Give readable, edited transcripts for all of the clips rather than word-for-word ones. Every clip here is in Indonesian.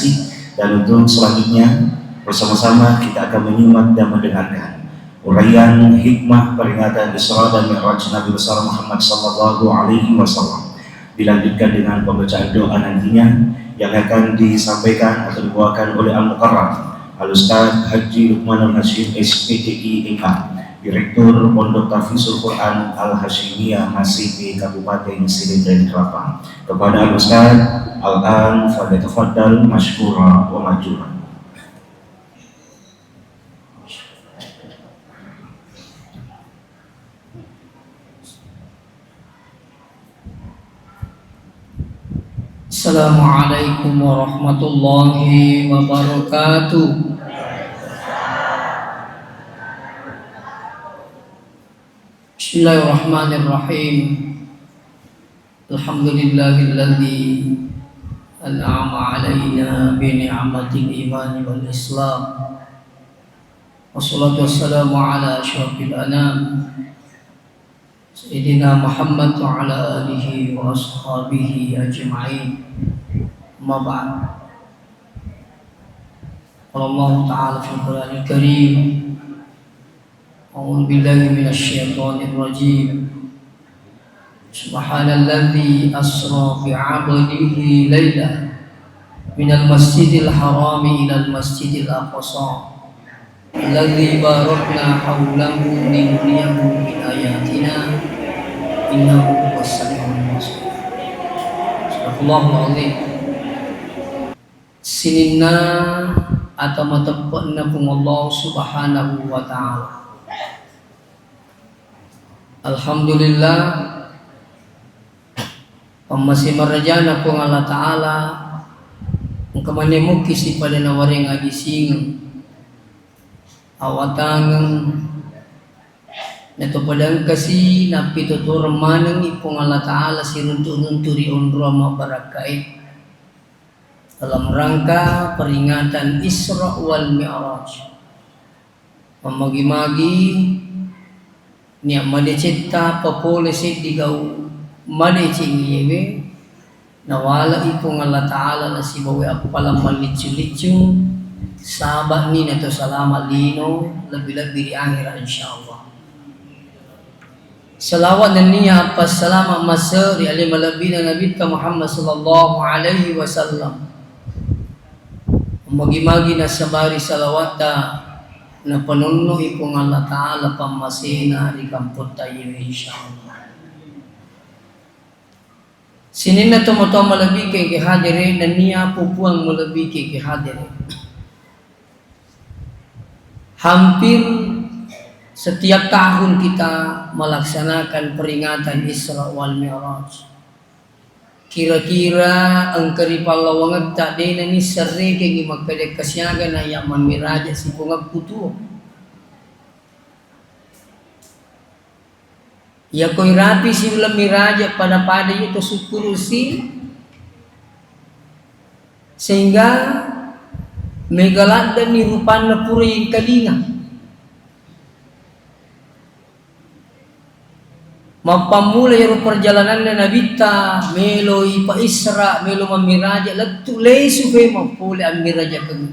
kasih. Dan untuk selanjutnya bersama-sama kita akan menyimak dan mendengarkan uraian hikmah peringatan Isra dan Mi'raj Nabi besar Muhammad sallallahu alaihi wasallam, dilanjutkan dengan pembacaan doa nantinya yang akan disampaikan atau dibawakan oleh Al-Mukarram Al-Ustaz Haji Lukmanul Hashim SPDI MA, Direktur Pondok Tahfidzul Quran Al-Hashimiyah masih di Kabupaten Silindra Kelapa. Kepada Al-Ustaz Al-An falyatafaddal mashkura wa majura. Assalamualaikum warahmatullahi wabarakatuh. Bismillahirrahmanirrahim. Alhamdulillahilladzi an'ama alaina bi ni'matil iman wal islam. Wassalatu wassalamu ala asyrafil anam Sayyidina Muhammad wa ala alihi wa ashabihi ajma'in. Amma ba'd. Qala Allah ta'ala fil Qur'anil Karim, a'udzu billahi minasy syaithanir rajim. Subhanalladzi asra bi 'abdihi lailan minal masjidil harami ilal masjidil aqsa alladzi barakna haulahu linuriyahu min ayatina innahu was-sami'ul basir. Subhanallahul azim. Sinina atau matapna pun Allah subhanahu wa ta'ala. Alhamdulillah masih merajana pun Allah ta'ala kemana mukis pada nawaring agising awatangan nato padang kasi napito to ramanang ipong Allah Ta'ala siruntu-nunturi unrama barakai dalam rangka peringatan Isra wal Mi'raj. Memagi-magi niya madecita papolisit digau madecing nawala ipong Allah Ta'ala na si bawi apalang malicu-licu sahabat ni nato salamat lino lebih-lebih di akhirat insyaallah. Salawat dan niya apa salamat masa di alim lebih na Nabi Muhammad sallallahu alaihi wasallam. Magi-magi na sabari salawat na panuno ipong Allah Ta'ala pamasina di kampot tayo insyaallah. Sinin na tumoto malabih kay kihadirin na niya pupuang malabih kay kihadirin. Hampir setiap tahun kita melaksanakan peringatan Isra wal Mi'raj. Kira-kira ang karipalawang tak din ni sari kay magpedek kasyaga na yaman miraja si pungag putu. Ya ko'y rapi si ulam miraja pada itu sukurusi sehingga megalat dan nirupan na pura yung kalinga. Mapamula yung perjalanan na nabita, melo ipa Isra, melo mamiraja, lagtulay supaya mapuli ang miraja kami.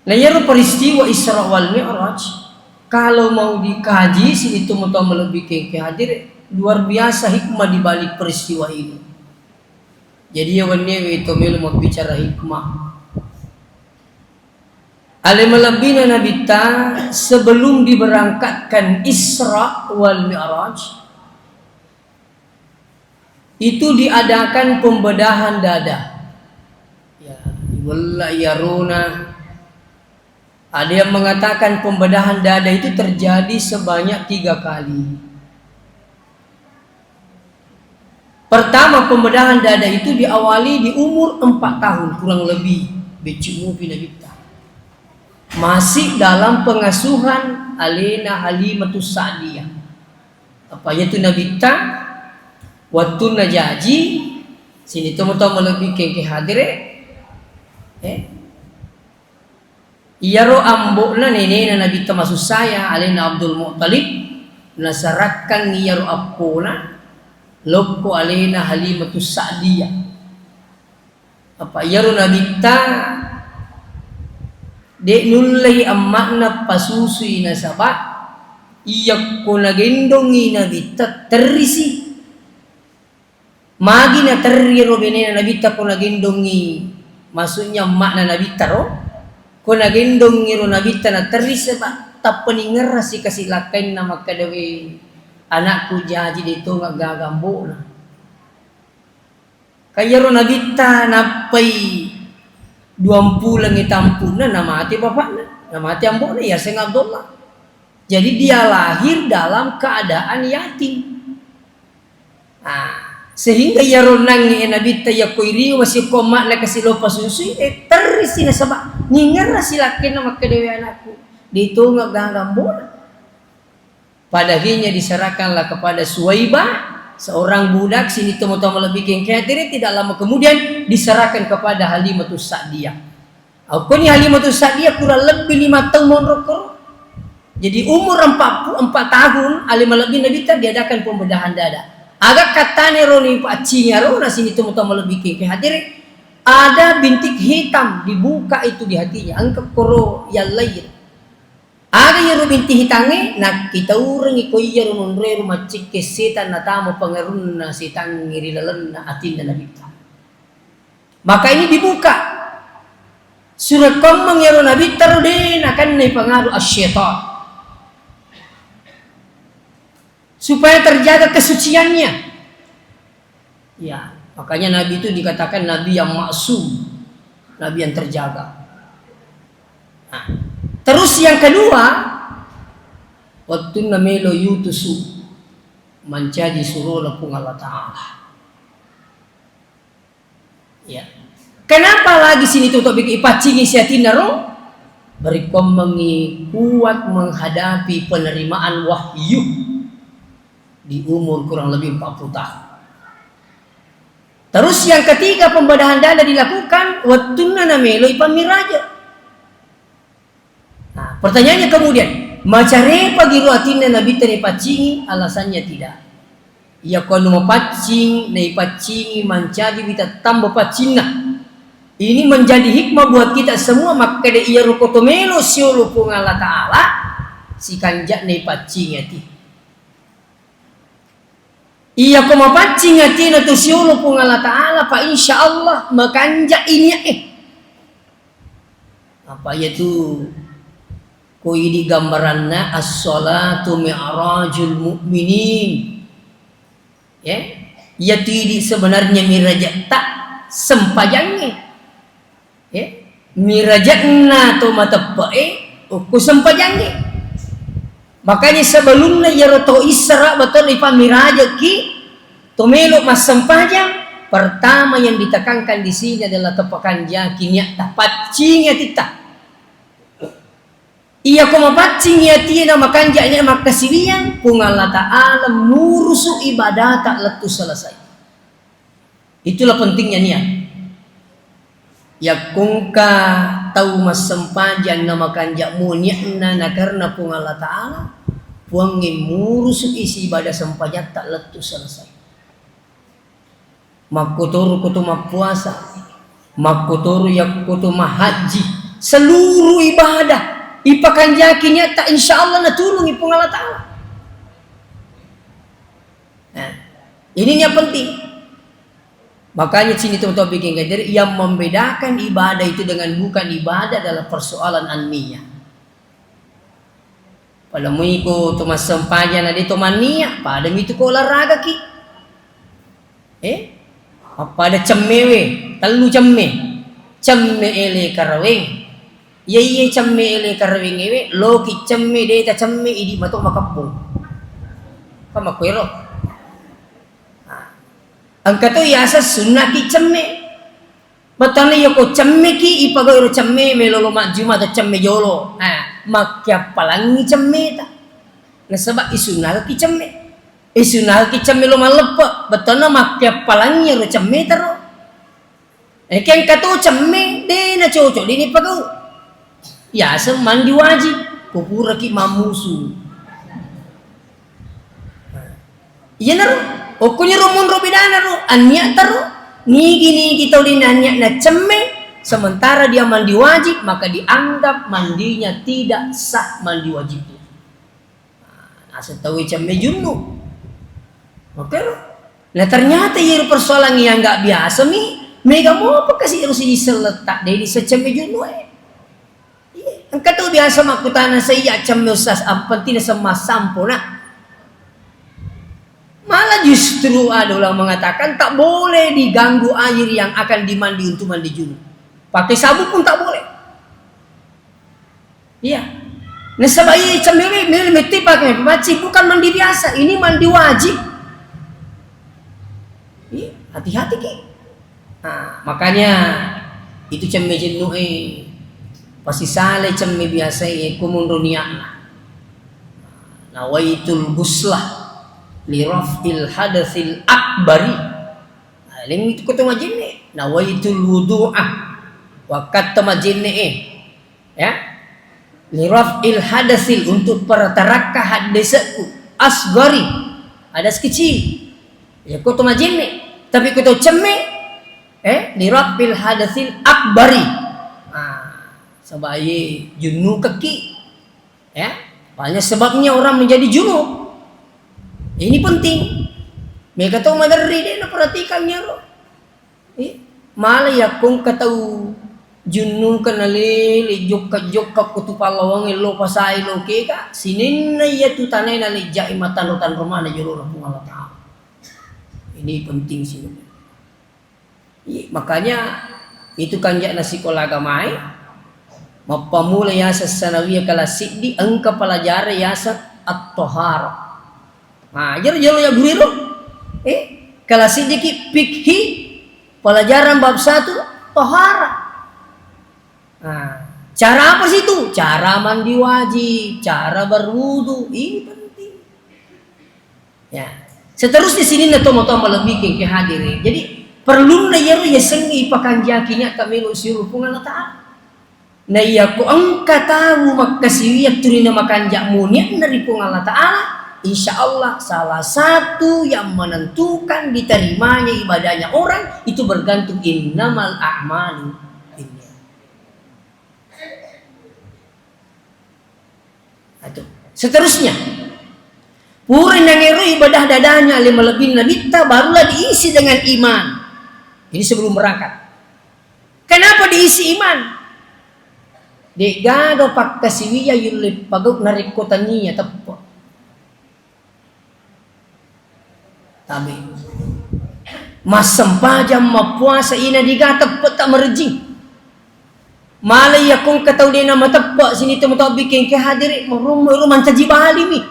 Layaro peristiwa Isra wal Mi'raj, kalau mau dikaji, sini itu mau lebih hadir, luar biasa hikmah di balik peristiwa ini. Jadi yawannya itu melo mau bicara hikmah. Alimulabina nabita sebelum diberangkatkan Isra wal Mi'raj itu diadakan pembedahan dada. Ya, walla yaruna. Ada yang mengatakan pembedahan dada itu terjadi sebanyak 3 kali. Pertama pembedahan dada itu diawali di umur 4 tahun kurang lebih. Becumu pinabita. Masih dalam pengasuhan Alina Halimatus Sa'diyah. Apa itu nabita? Waktu najaji sini temu-temu lebih ke hadir Iyaro ambok na nene na nabita masu saya Alina Abdul Muttalib nasarakan iyaro apona Lokko alena Halimatus Sa'diyah. Apa yaro nabita de nullai ammakna pasusui na sabat iyak ko nagendongi nabita terisi magi na terriro benena nabita ko nagendongi, maksudnya makna nabita ro ko nagendongi ro nabita na terisi ba tapeningar si kasilakan na makadawi anakku jaji dito nga gagambo na kaya ro nabita napai 20 lang itampu na namati bapaknya, namati ambo na Yasin Abdullah. Jadi dia lahir dalam keadaan yatim. Sehingga ya ronang nabita ya koiri wasi komak na kasi lopa susui terisi na sabak ningar na silakin na makadewi anakku dito nga gagambo na. Padahinya diserahkanlah kepada Suwaibah, seorang budak sini temu-temu lebih kengkatiri, tidak lama kemudian diserahkan kepada Halimatus Sa'diyah. Aku ni Halimatus Sa'diyah kurang lebih 5 tahun rokok. Jadi umur 44 tahun, alim lebih nabita diadakan pembedahan dada. Agak katanya roni pacinya rona sini temu-temu lebih kengkatiri, ada bintik hitam dibuka itu di hatinya, angkat koro yang lain. Ada yang binti hitange nak kita urang iko iya runre rumah cik setan na tamo pangarun na setan ngiri lalan na atin na nabita. Maka ini dibuka. Surat komang ya nabita rode akan nai pengaruh asyaitan. Supaya terjaga kesuciannya. Ya, makanya nabi itu dikatakan nabi yang maksum, nabi yang terjaga. Nah, terus yang kedua, waktu namelo yutusu menjadi suruh lepung Allah Ta'ala. Ya. Kenapa lagi sini tuh topik ipacingi siatina roh? Berkomengi kuat menghadapi penerimaan wahyu di umur kurang lebih 40 tahun. Terus yang ketiga pembedahan dada dilakukan waktu namelo ipamiraja. Nah, pertanyaannya kemudian, macare pagi ruatin nabi tani pacingi, alasannya tidak. Ia kalau mau pacing, nai pacingi menjadi kita tambah pacingna. Ini menjadi hikmah buat kita semua, maka de ia rukotomelo siulu pung Allah Ta'ala si kanjak nai pacing ati. Ia kau mau pacing ati na tu siulu pung Allah Ta'ala, pa insya Allah makanjak ini apa yaitu koi di gambaranna as-salatu mi'rajul mu'minin. Ya, yaitu di sebenarnya mirajat tak sempajangnya. Ya, mirajatna to matapae ku sempajangnya. Makanya sebelumnya ya roto Isra betul ipan mirajat ki to melok mas sempajang. Pertama yang ditekankan di sini adalah tepakan yakinnya tapat cingnya tita. Ia ko mapacing ya tina makanjanya makasilian pung Allah Ta'ala murusu ibadah tak letu selesai. Itulah pentingnya niat. Ya kungka tahu mas sempajan na makanjak munyakna na karena pung Allah Ta'ala puangin murusu isi ibadah sempajan tak letu selesai. Makotoru kutu mapuasa, makotoru ya kutu mahaji, seluruh ibadah ipakan yakinnya tak insya Allah na tulung ipung Allah Ta'ala. Nah, ini yang penting. Makanya sini teman-teman bikin kader yang membedakan ibadah itu dengan bukan ibadah adalah persoalan an-niyah. Pada muiku tumas sempajan ada tuman niat, pada itu ko olahraga ki. Pada cemewe, telu cemme ele karaweng. Ye cemme ele karaweng ewe, loki cemme deta cemme idi matok makapung. Kama kuero. Angkato yasa sunnah ki cemme. Batane yoko cemme ki ipagairo cemme melolo majuma ta cemme jolo. Makya palangi cemme ta. Nasaba isunah ki cemme. Isunah ki cemme lo malepa. Batana makya palangi ro cemme taro. Ken kato cemme de na cocok dini pagau. Yasa mandi wajib kupura ki mamusu. Iya naro. O kunya rumun robidana ro anya taru nigi kita dinanya na cemme sementara dia mandi wajib maka dianggap mandinya tidak sah mandi wajib itu. Nah, setahu cemme junub. Oke. Nah ternyata ya persoalan yang nggak biasa mega mau apa kasih harus diseletak dari secemme junub. Engkau tahu biasa makutana saya cemme usas apa tidak sama sampuna. Malah justru ada orang mengatakan tak boleh diganggu air yang akan dimandi untuk mandi junub. Pakai sabun pun tak boleh. Iya. Nah sebagai cemili mesti pakai wajib bukan mandi biasa. Ini mandi wajib. Iya, hati-hati ki. Nah, makanya itu cemil jenuh pasti salah cemil biasa kumundu niatna. Nawaitul guslah li raf'il hadatsil akbari. Nah, ini itu kata majin ni. Nawaitul wudu'ah wa kata majin ni ya. Li raf'il hadatsil untuk pertarakah hadasku asgari hadas kecil. Ya kata majin ni. Tapi kata cemil li raf'il hadatsil akbari. Sebagai junub kaki ya banyak sebabnya orang menjadi junub ini penting mereka tahu madari dia nak perhatikannya loh malah ya kung katau junub kanali jok kutupalawang lo pasai lo keka sinin na ya tu tanay na lijai matan rumah na juro na pungalat ini penting sih makanya itu kan jak nasi kolaga mai mapamula yasa sanawiyah kala siddi angka pelajara yasa at-tahara. Nah, jero ya guru kala siddi ki fikhi pelajaran bab 1 tahara. Nah, cara apa sih itu? Cara mandi wajib, cara berwudu, ini penting. Ya. Seterusnya sini na tomo-tomo lebih ke hadirin. Jadi perlu na yero ya sengi pakanjakinya kami usiru pungan ta'ala. Na iya ko angka tahu makasiwiyak turina makanjak muniat dari Allah Ta'ala insyaallah salah satu yang menentukan diterimanya ibadahnya orang itu bergantung innamal a'malu binniyat. Seterusnya pura nangero ibadah dadanya lima lebih nabita barulah diisi dengan iman. Ini sebelum berangkat. Kenapa diisi iman? Di gago pakkasiwiya yulip pagok narikotaniya tappo. Tabi. Masempajam mapuasa ina diga tappo tak merejing. Malay akong kataw din na matappo sini tumataw bikin ke hadiri rumah tajibali mi.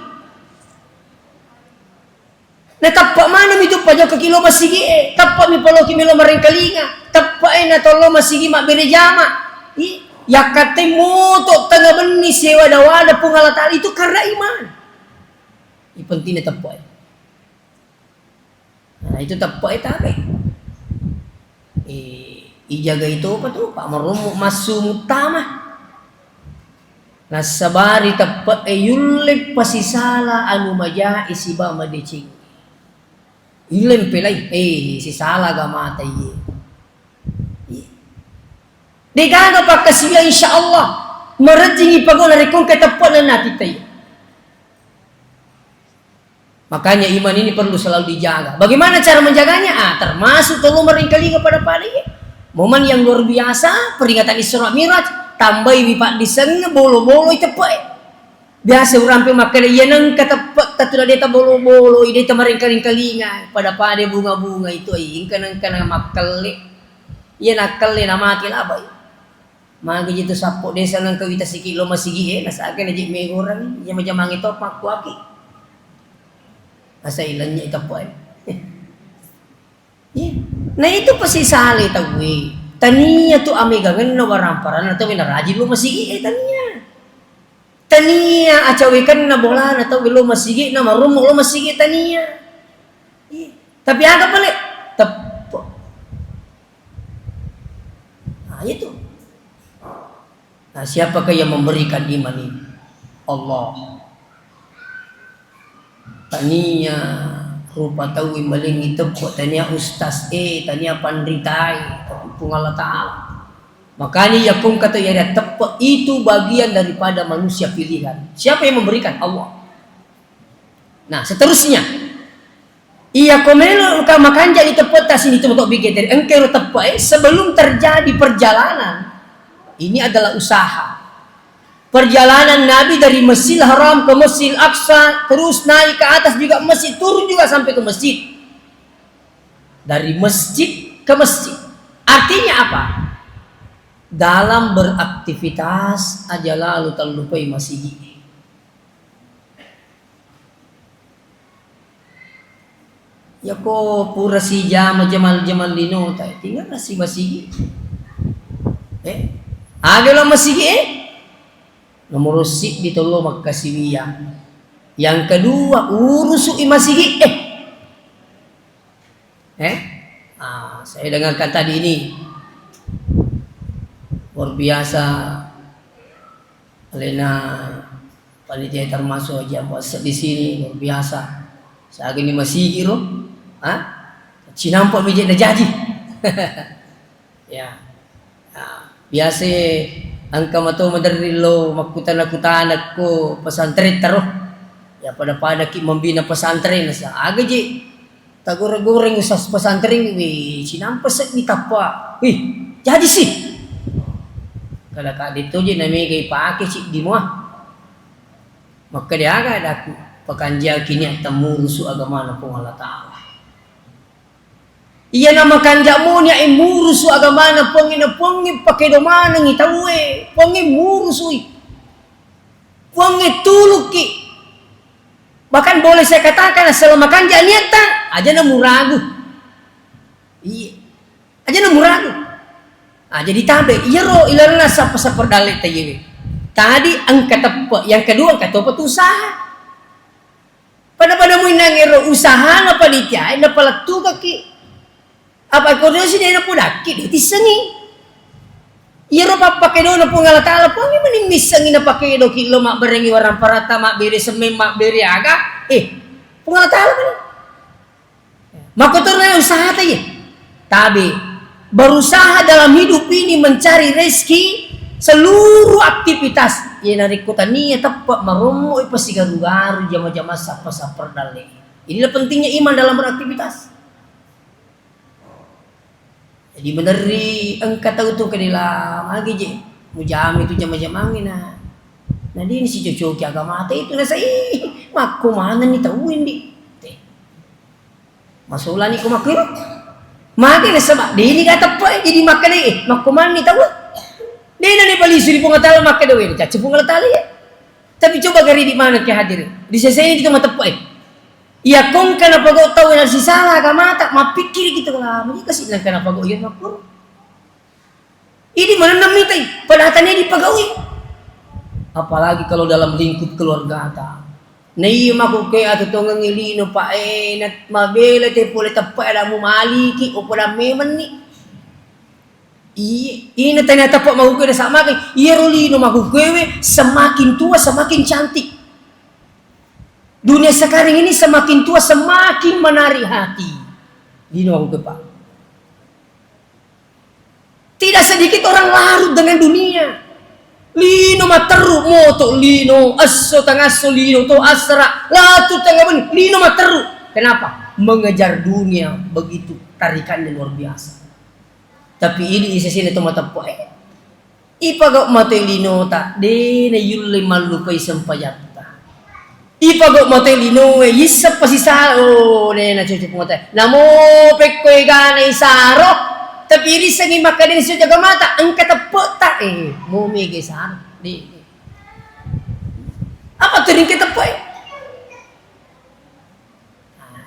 Natappo mana mi tu pajaw ka kilo masigi tappo mi palo kimilo maringkalinga. Tappo na tolo masigi mabirejama. Yakate moto tengah benih sewa dawada pengalataan itu karena iman. Ini pentingnya tepat. Nah itu tepat tapi ijaga itu apa tuh Pak Merumu masuk utama. Nah sabari tepat yulip pasisala anu maja isiba madecing. Ilem pelai si salah gamata iya. Digaga pakasiya insyaallah merejingi pagona rekon ketapan na kita. Makanya iman ini perlu selalu dijaga. Bagaimana cara menjaganya? Termasuk kalau meringkali kepada padi. Momen yang luar biasa peringatan Isra Miraj tambah bipak diseng bolo-bolo itu pak. Biasa orang pemakai yang kata tatulah deta bolo-bolo ide meringkali-kalinya pada padi bunga-bunga itu ingkan makal. Ia nakal na mati lah bay. Magi itu sapok desa nang kawita siki lo masigi nasa akin aja may orang yang macam itu pakku aki. Asa ilannya itu po Nah itu pasti sali tawi. Taniya tu amiga ngano waramparan atau minarajin lo masigi taniya. Taniya acawikan na bola atau lo masigi na marum lo masigi taniya. Tapi agak balik tepo. Nah itu. Nah, siapakah yang memberikan iman ini? Allah. Taniya rupa tahu maling itu tanya ustaz tanya pandritai tapi Allah Ta'ala. Makanya ya pun kata ya tepat itu bagian daripada manusia pilihan. Siapa yang memberikan? Allah. Nah seterusnya iya komelo ka makanja itu peta sini itu untuk bikin dari engkau tepat sebelum terjadi perjalanan. Ini adalah usaha. Perjalanan Nabi dari Masjidil Haram ke Masjidil Aqsa, terus naik ke atas juga masjid, turun juga sampai ke masjid. Dari masjid ke masjid. Artinya apa? Dalam beraktivitas aja lalu terlupai masjid. Ya kok pura si jamal lino tinggal nasi masjid. Adalah masjid nomor sik ditolong makasiwiya. Yang kedua urus masjid saya dengarkan tadi ini luar biasa. Lena panitia termasuk jam di sini luar biasa. Saya gini masjid loh. Cinampak mijit dah jadi. Ya. Biasa angka mato madarilo makutan aku pesantren taruh. Ya pada ki membina pesantren sa. Aga je tagore-goreng usas pesantren wi cinampak set ni tapa. Jadi sih. Kalau kak itu je namanya kay pakai cik di muah. Maka dia agak ada pekanjal kini temu rusuh agama na pun Allah Ta'ala. Iya nama kanjamu nya murusu agama na pongi pakai domana ngi tawe pongi murusui pongi tuluki. Bahkan boleh saya katakan selama kanja niatan aja na muragu. Iya aja na muragu. Jadi tabe iya ro ilarna sapa dalit tayewe. Tadi angka tepat, yang kedua angka tepat usaha. Pada mu nangero usaha ngapa ditiai na pala tu kaki. Apa kau sih dia nak daki di sengi. Iya ropa pakai do na pungal Ta'ala pongi maning misangi na pakai do kilo mak berengi warang parata mak beri semem mak beri aga pungal Ta'ala man. Makotor na usaha tayo. Tabi berusaha dalam hidup ini mencari rezeki seluruh aktivitas yang narikutan niya tepat marumo ipasigarugaru jama-jama sapa-sapa dali. Inilah pentingnya iman dalam beraktivitas. Jadi meneri engkau tahu tu kedilam lagi je mujam itu jama-jama angina. Nah dia ni si cocok agama itu nasa maku mana ni tahu ini. Masalah ni ku maku. Maki na sebab dia ni kata apa jadi makan ni maku mana ni tahu. Dia ni bali suri pengatala makan dewe ni cacu pengatala ya. Tapi coba gari di mana ke hadir. Di sesai ni kita mata apa iya kong kenapa kau tahu yang si salah agama tak mapikir gitu lah. Mereka kasih bilang kenapa kau iya makur. Ini mana namanya padahatannya dipagawi. Apalagi kalau dalam lingkup keluarga ta. Nei maku ke atau tonggang ilino pa nat mabela te pole tepat ada mu maliki o pada memen ni. Ini ternyata pak mau ke sama ke. Iya rolino maku kewe semakin tua semakin cantik. Dunia sekarang ini semakin tua semakin menarik hati. Lino aku Pak. Tidak sedikit orang larut dengan dunia. Lino materu moto lino aso tangaso lino to asra latu tengah ben lino materu. Kenapa? Mengejar dunia begitu tarikannya luar biasa. Tapi ini isi sini to mata poe. Ipagok mate lino ta de ne yulle malu kai sempayat. Ipagok mo tayo lino yisap pa si Saro na cucu pumatay namo pekkoy ganay Saro tapi risang imakadin siya jaga mata ang katapota mumigay Saro di apa tuh rin katapo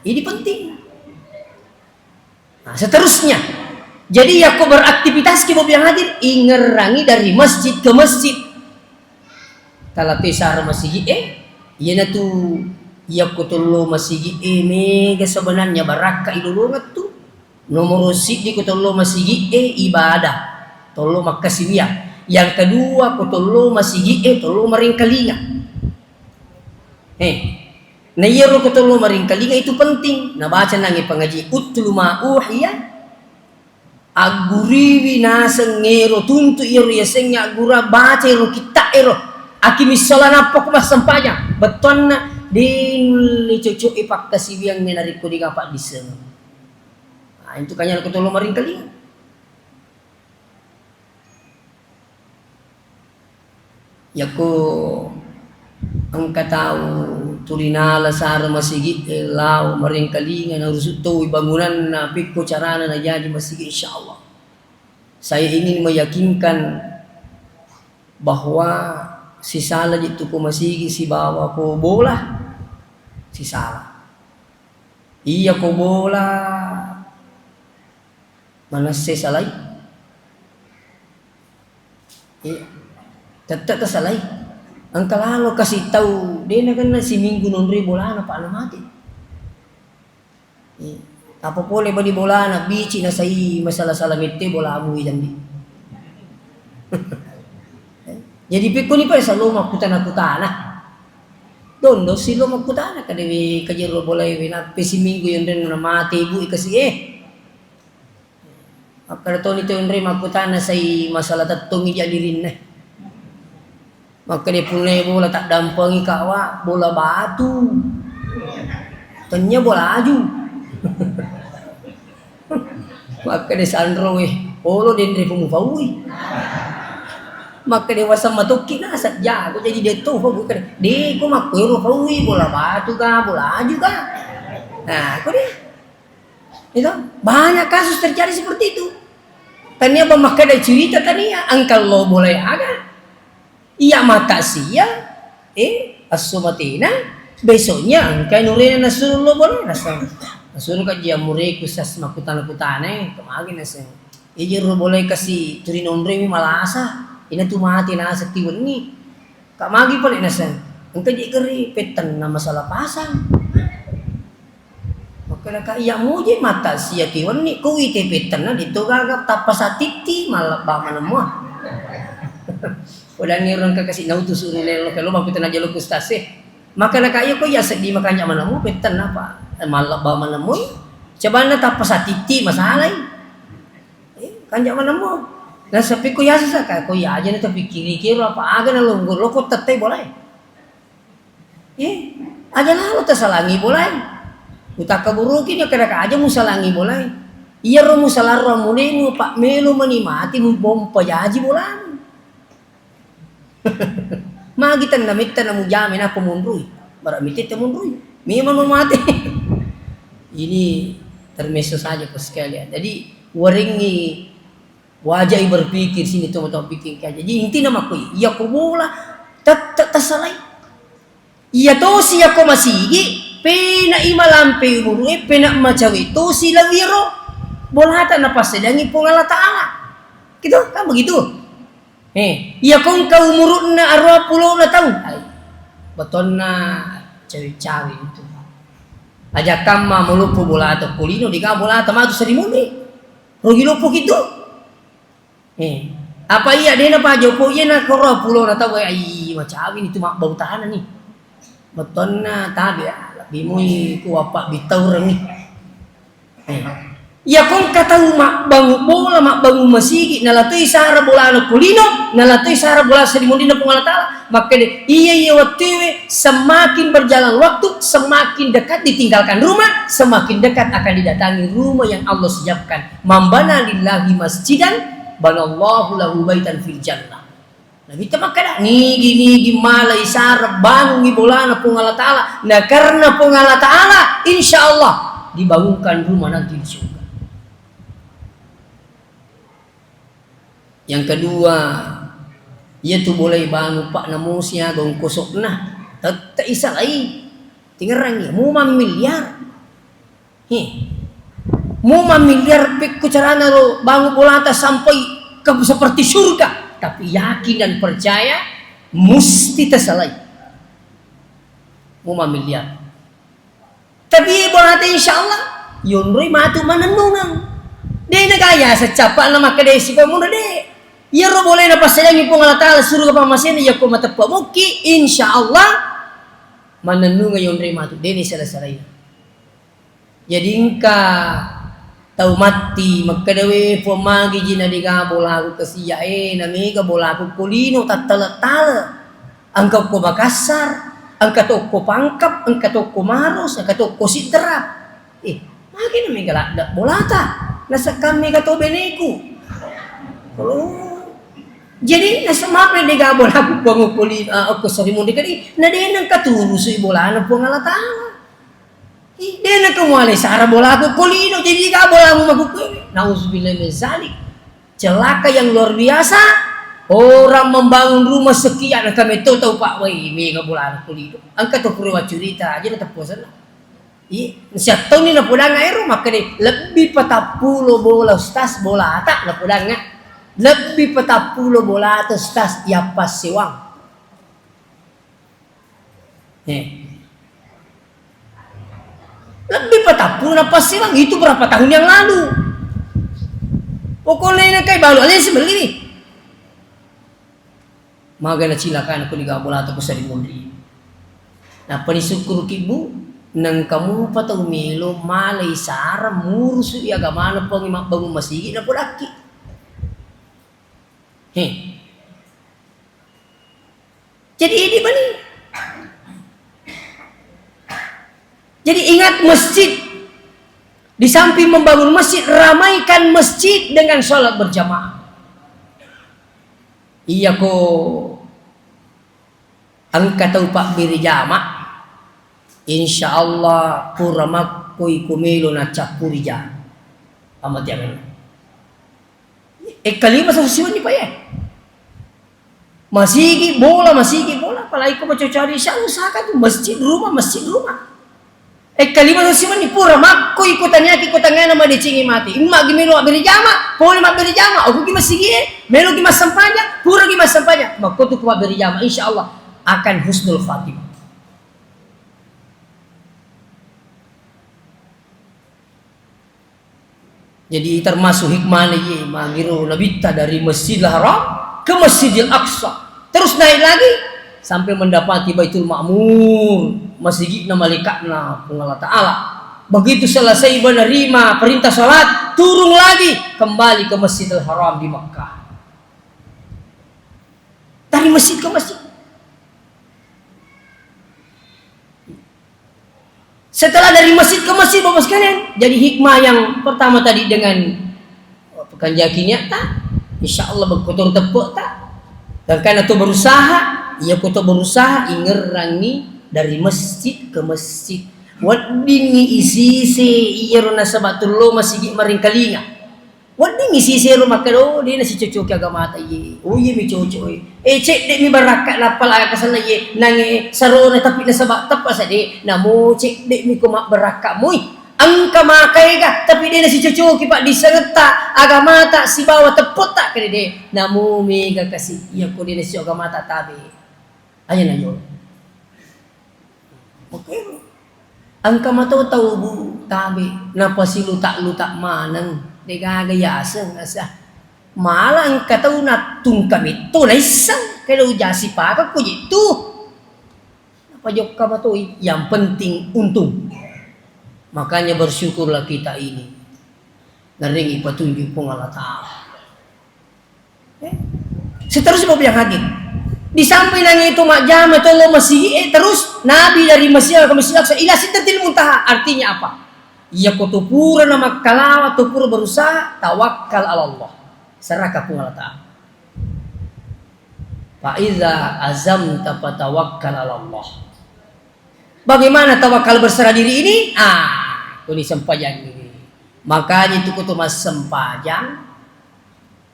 ini penting. Seterusnya jadi aku beraktivitas kibob yang hadir ingerangi dari masjid ke masjid talati Saro masjid iya na tu iya ko tulo masigi mega sebenarnya baraka idulungat tu nomor siji ko tulo masigi ibadah tulo makasiwiya. Yang kedua ko tulo masigi tulo maring kalinga Na iya ro ketulu maring kalinga itu penting. Na baca nangi pengaji utlu ma uhiya aguriwi nasa ngero tuntu iro yasengnya agura baca iro kita iro akimis salana pok mas sampanya beton na din cucu ipak kasibiang menarik ko di kapak di sana. Nah, itu kanya ketulu maring kalinga. Yako ang kataw tulinala sara masigi elaw maring kalinga na rusuto bangunan na pikko carana na jadi masigi insyaallah. Saya ingin meyakinkan bahwa si Sala itu ko masigi si bawa ko bola si Sala. Iya ko bola mana si salay. Tetap salay. Ang kalalo kasi tahu dia na kan si minggu nonri bola na paano mati. Apa pole ba di bola na bici na say masalah-salah mete bola amu idan di. Jadi pikko ni pa sa luma kutana. Dondo si luma kutana kadi kajero bola na si minggu yun rin na mati ibu ikasi Akara to nito yun rin makutana say masalah tatong iya dirin na. Maka dia punai bola tak dampangi kawa bola batu. Tanya bola aju. Maka dia sandro polo dia ndre pumufawi. Maka dia wasa matuki na sa jago jadi dia tuh bukan. Dia ko makwero fawi bola batu ka bola aju ka. Nah, ko dia. Itu banyak kasus terjadi seperti itu. Tanya ba maka ada cerita tania angkal lo boleh ada. Iya mata siya, asumatina, besoknya angkai nurin na sulo boleh nasa. Nasulo ka dia mure kusas makutan-kutane, kemagi nasa. Ijero boleh kasi turin onre mi malasa, ina tumati na sa tiwan ni. Kamagi pala nasa. Angkai di keri petan na masalah pasang. Maka ka iya mo je mata siya tiwan ni, kuwi te petan na dito gagap tapasatiti malaba manamo. Udah ngiron ka kasi nautus urunan lo kalau makutan aja lo kustase. Maka na kayo ko ya di makanya manamu petan apa? Malaba manamu. Coba na tapasatiti masalay. Kanya manamu. Na sabi ko ya sa ka ko ya aja na to pikiri-kiro apa aga na lo ko tatay boleh. Aja na lo tasalangi boleh. Utak kaburukin ya kada ka aja musalangi boleh. Iya ro musalarro mulemu pak melu manimati mu bompa jaji boleh. Magitan na mitta na mujami na pemundrui. Baramitit na mundrui. Memang mati. Ini termeso saja kau sekalian. Jadi waringi wajah berpikir sini tu mau pikir kaja. Jadi inti nama kau. Iya kau bola tak salai. Iya to siya ko masigi. Pena imalampe umuru pena macam itu sila wiro. Bola tak napas sedangi pun Allah Ta'ala. Gitu kan begitu. Iya kong kau umurut na 20 na tahun. Ay, beton na cawi-cawi itu. Aja kama melupu bola atau kulino di bola atau maju serimuni. Rugi lupu gitu. Apa iya dia na pa jopo iya na 20 na tahun ay macawin itu mak bau tahanan nih. Beton na tabi lebih mui ku apa bitau orang nih. Ya kung katahu mak bangu bola mak bangu masigi nalatay sara bola na kulino nalatay sara bola sa limundi na pungalatala maka iya watiwe semakin berjalan waktu semakin dekat ditinggalkan rumah semakin dekat akan didatangi rumah yang Allah siapkan mambana lillahi masjidan banallahu lahu baitan fil jannah. Nabi tamakada nigi malay sara bangu ngi bola na pungalatala na karena pungalatala insyaallah dibangunkan rumah nanti di surga. Yang kedua, ia tu boleh bangun pak namusnya gong kosok nah, tak isa lagi, tinggal rangi, mu miliar, mu miliar pek carana lo bangun bola atas sampai ke seperti surga, tapi yakin dan percaya mesti tersalai, mu miliar, tapi bola atas insyaallah, yunrui matu manenungan, dia negaya secapak nama kedesi pemuda deh. Ya ro boleh na pasayangi pong Allah Ta'ala suruh ka pamasin ya ko matapa muki insyaallah manenu ngayon rema tu deni salah-salah. Jadi engka tau mati magkadawe pamagi jina diga bola ko kasiya nami ka bola ko kulino tatala-tala. Angka ko Makassar, angka to ko Pangkap, angka to ko Maros, angka to ko Sidrap. Magi nami galak bolata. Nasa kami ka to beneku. Jadi nasa mapre de gabol aku pangupuli ako sa rimundi kadi na de nang katuro sa bola na po ngalatala. De na kumwali sa bola ako kulino jadi gabol ang magukuri. Nauzubillah min zalik. Celaka yang luar biasa. Orang membangun rumah sekian kami tahu Pak wai mega bola kulino. Ang katupuro cerita aja na tapusan na. Siya tahu ni na pulang air rumah kadi lebih 40 bola ustaz bola tak na pulang nga. Lebih 40 bola atas tas ya pas sewang. Lebih 40 na pas sewang itu berapa tahun yang lalu? Pokoknya ini kayak balu alin sebeli nih. Maga na silakan aku diga bola atau kusari mundi. Nah penisyukur kibu nang kamu patau milo malay sara murusu ya gamana pang bangun masigi na pulaki. Jadi ini bani. Jadi ingat masjid. Di samping membangun masjid, ramaikan masjid dengan sholat berjamaah. Iya ko angka tau pak biri jama. Insya Allah puramak koi kumilo na cakuri jama. Amat yaman. Kalima sa susiwan ni pa yan. Masigi bola. Palagi ko macam-cari siya. Usahakan tu masjid rumah. Kalima sa susiwan ni pura. Makko ikutannya nama dicingi mati. Imak gimelo abiri jama. Poli mak abiri jama. Aku gimas sige. Melo gimas sampanya. Pura gimas sampanya. Makko tu kuat abiri jama. Insya Allah akan husnul khatimah. Jadi termasuk hikmah ni mangiru nabita dari Masjidil Haram ke Masjidil Aqsa. Terus naik lagi sampai mendapati Baitul Ma'mur, masjidna malaikatna Allah Ta'ala. Begitu selesai menerima perintah salat, turun lagi kembali ke Masjidil Haram di Makkah. Dari masjid ke masjid. Setelah dari masjid ke masjid Bapak sekalian, jadi hikmah yang pertama tadi dengan pekan jakinya tak, insya Allah berkotor tepuk tak, dan karena itu berusaha, ia kotor berusaha ingerangi dari masjid ke masjid. Wadingi isi se iya rona sabatul lo masih maring kalinga. Wadingi isi se rumah kado dia nasi cocok agama ta ye. Oh ye mi cocok ye. Cek dek mi barakat lapal kasana ye nange sarona tapi na sabat tap asade namo cek dek mi ko mak barakat moi. Angka makai ga tapi dia nasi cocok pak diserta agama tak si bawa tepot tak kene de. Namo mi ga kasih iya ko dia nasi agama tak tabe. Ayo na yo. Okay. Angka matau tahu bu tabe napa si lutak manang degagayasang asa malah angka tahu na tungkam itu laisang kalau jasi pakak ko itu apa jok kama to yang penting untung. Makanya bersyukurlah kita ini ngering petunjuk Allah Ta'ala. Seterusnya mau yang hadir di samping itu mak jama itu lo masih terus Nabi dari Mesir ke Mesir ila sidratil muntaha. Artinya apa? Ya kutupura nama kalawa tupura berusaha tawakkal ala Allah. Serahkan kepada Allah Ta'ala. Fa iza azamta fatawakkal ala Allah. Bagaimana tawakal berserah diri ini? Ini sempajang ini. Makanya itu kutu mas sempajang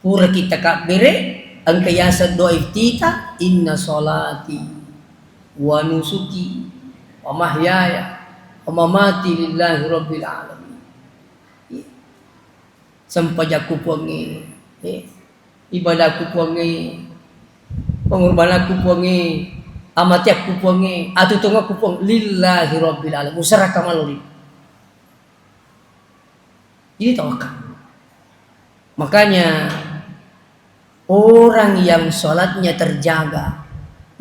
pura kita kabire ang kayasa doa iftika inna salati wa nusuki wa mahyaya wa mamati lillahi rabbil alamin. Sampajaku puangi ibadahku puangi pengorbananku puangi amatiakku puangi atutungaku puang lillahi rabbil alamin. Usara kamaluri. Jadi tawakal. Makanya orang yang sholatnya terjaga,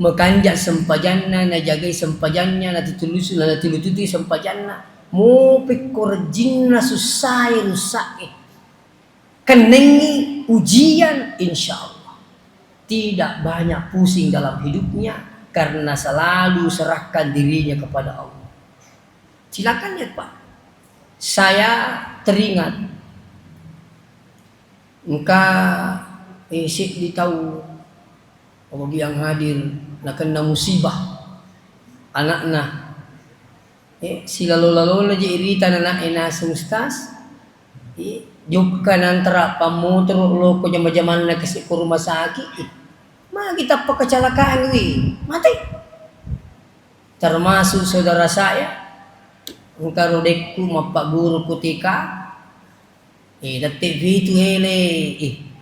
Mekanjak sempajanna, na jagai sempajannya, na tulututi sempajanna. Mo pekorjinna susai rusak. Kenengi ujian, insya Allah tidak banyak pusing dalam hidupnya karena selalu serahkan dirinya kepada Allah. Silakan lihat Pak. Saya teringat Syekh ditahu Allah yang hadir nak kena musibah anakna sila lola je irita anak ena semustas jubkan antara pamotor lo ko jam-jaman na kasi ko rumah sakit mah kita kecelakaan mati termasuk saudara saya engkau dekku mapak guru kutika detik itu hele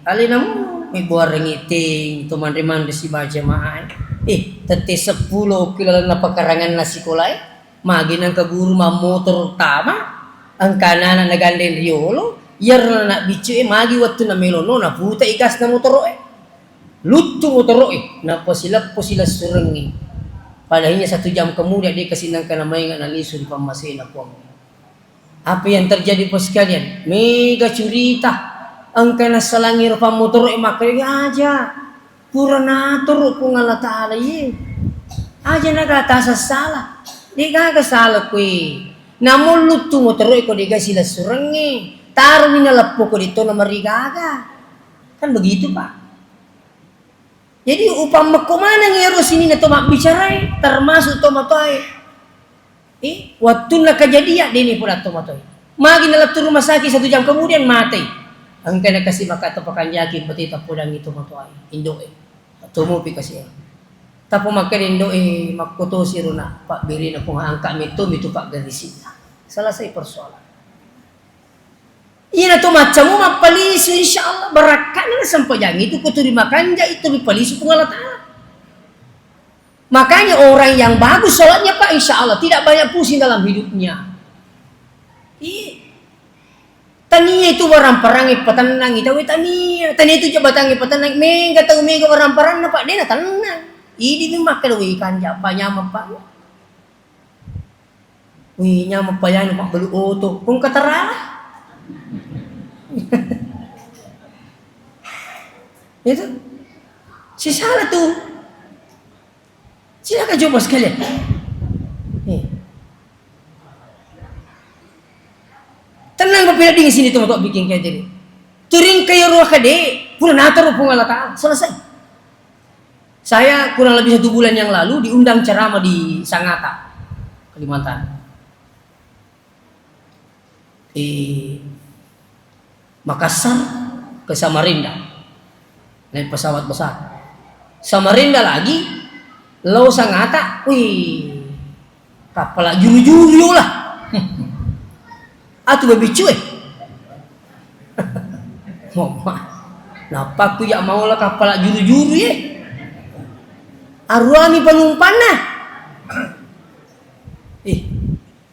ali namu may buar ngiting tuman-riman si jamaah tete 10 kilo na pakarangan na sikulay magi nang kaguru motor tama ang kanan na nagandeng riolo yar na bicu magi waktu na melono na puta ikas na motor lutu motor na posila surengi padahal 1 jam kemudian dia kesinang kana may nga naliso di pamasina po apa yang terjadi po sekalian mega curita ang kana salangir pa motor makanya aja pura natur kung Allah Ta'ala aja nagatasa salah di salah kui namun lutu motor ko di sila surengi taruh minalapo ko dito na marigaga kan begitu Pak. Jadi upang makumana ngero sini na tumak bicaray termasuk tomatoy waktu na kejadian dini pula tomatoy magi nalatu rumah sakit 1 jam kemudian mati ang kena kasi makatapakan yakin pati tapudang ito matuay indo tumupi kasi tapo makarindo makuto si Runa Pak biri na kung angka mito Pak garisita selesai persoalan iya na to macam mo mapaliso insyaallah barakan na sampayang itu ko terima kanja itu mipaliso kung Allah Ta'ala makanya orang yang bagus sholatnya Pak insyaallah tidak banyak pusing dalam hidupnya tania itu barang perang patanang itaw tania itu jabatang patanang mega tahu mega barang perang na Pak dia na tanang ini makan kanja pa nyama Pak nyama pa yan Pak belu oto kung katara itu si salah tuh silakan coba sekalian tenang papila di sini tuh untuk bikin kayak jadi turing kayak ruah kade pun natar pun Allah Ta'ala selesai saya kurang lebih 1 bulan yang lalu diundang ceramah di Sangatta Kalimantan Makassar ke Samarinda naik pesawat besar Samarinda lagi Lau Sangatta kapal juru-juru lah atu babi cuy mama napa ku ya mau lah kapal juru-juru arwani penumpang nah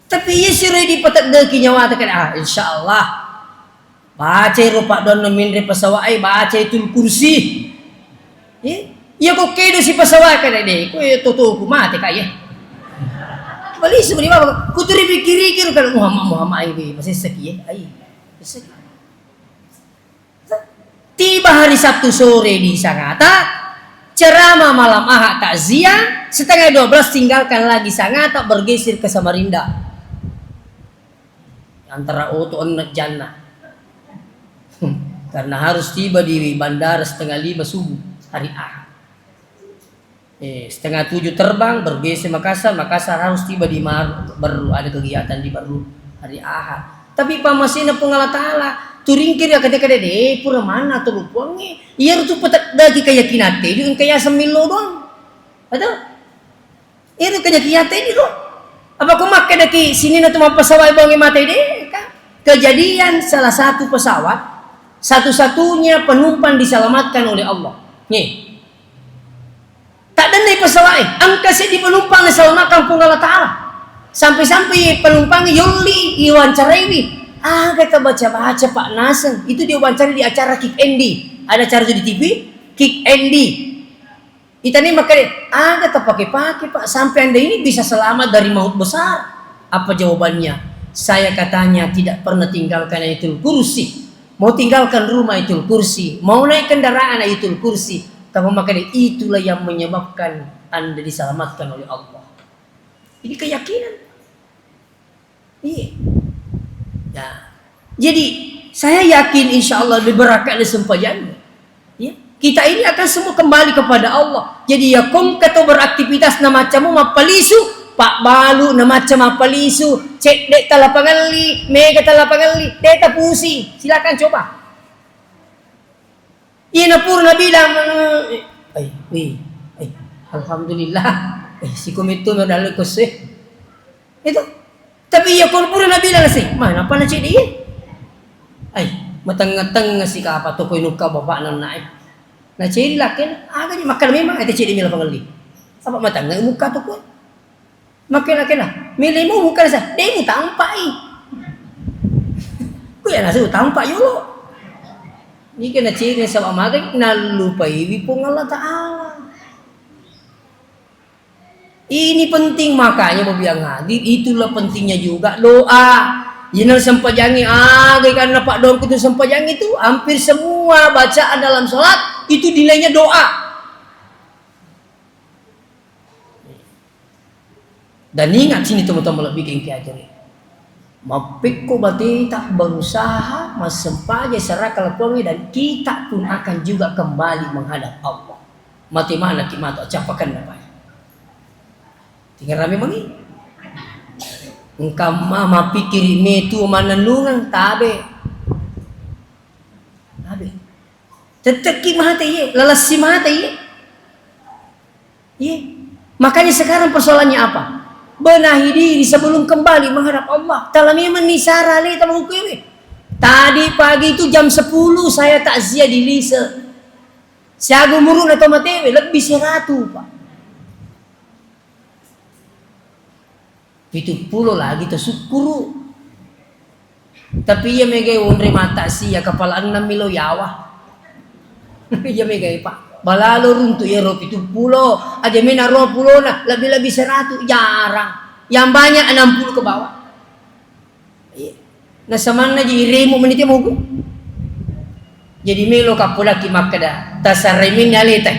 tapi ya siroi di petak deki nyawa tekan insyaallah baca rupa don minre pesawai baca itu kursi ya kok kedo si pesawai kada deh ku tutu ku mati kaya bali sebenarnya bapak kuturi pikir-pikir kalau Muhammad ini masih sekian tiba hari Sabtu sore di Sangatta ceramah malam Ahad takziah 11:30 tinggalkan lagi Sangatta bergeser ke Samarinda antara Oto Onet Jannah karena harus tiba di bandara 6:30 subuh hari Ahad 6:30 terbang bergeser Makassar harus tiba di baru ada kegiatan di baru hari Ahad tapi pamasina pun Allah Ta'ala turingkir ya kada-kada deh pura mana tuh lupuangnya iya itu petak dagi keyakinan teh itu kayak semilo doang atau itu keyakinan teh itu apa kau makan daki sini nanti mau pesawat bangi mati deh kan kejadian salah satu pesawat satu-satunya penumpang diselamatkan oleh Allah nih tak ada naik pesawat angka di penumpang diselamatkan pun Allah Ta'ala sampai-sampai penumpang Yuli diwawancarai kita baca-baca Pak Nasem itu diwawancari di acara Kick Andy ada acara itu di TV Kick Andy Kita nih maka agak tak pakai-pakai Pak. Sampai Anda ini bisa selamat dari maut besar. Apa jawabannya? Saya katanya tidak pernah tinggalkan Ayatul Kursi. Mau tinggalkan rumah Ayatul Kursi. Mau naik kendaraan Ayatul Kursi. Tapi maka itulah yang menyebabkan Anda diselamatkan oleh Allah. Ini keyakinan. Iya. Ya. Jadi saya yakin insya Allah lebih berkah dari sembahyangnya. Ya. Kita ini akan semua kembali kepada Allah. Jadi ya kong kata beraktivitas na macam mapalisu, pak balu na macam mapalisu, cek dek talapangali, mega talapangali, dek pusi. Silakan coba. Iya na purna bilang, alhamdulillah, si komito medali ko sih. Itu. Tapi ya kong purna bilang sih, mana pa na cek dia? Matang-matang si kapa to ko inuka bapak na naik. Nah ciri lakin agaknya makan memang itu ciri mila pangali. Apa matang nggak muka tu pun. Makan lakin lah. Milimu muka sah. Dia mu tampai. Ku ya nasi tampai yolo. Ini kena ciri sama makan nalupai wipung Allah Taala. Ini penting makanya mau bilang hadir. Itulah pentingnya juga doa. Jangan sempajangi karena Pak Dong itu sempajangi itu hampir semua bacaan dalam sholat itu nilainya doa. Dan ingat sini teman-teman lebih kengkiajar. Mapikku berarti tak berusaha masempaja serah kelepongi dan kita pun akan juga kembali menghadap Allah. Mati mana kita capakan namanya. Tinggal rame mangi. Engkau mama pikir metu mananungan tabe. Teteki mata ye, lalasi mata ye. Ye. Makanya sekarang persoalannya apa? Benahi diri sebelum kembali menghadap Allah. Talami menisara le tamu kuwi. Tadi pagi itu jam 10 saya takziah di Lise. Siago murun atau matewe lebih 100, Pak. Itu pulau lagi tersukuru. Tapi ia megai undre mata si ya kepala 6 milo yawa. Ia megai Pak. Balalo runtu ya roh itu pulau. Aja mina roh pulau lah lebih-lebih 100 jarang. Yang banyak 60 ke bawah. Nah samana jadi remo menit mau ku. Jadi melo kapulaki makada. Tasaremin nyalita.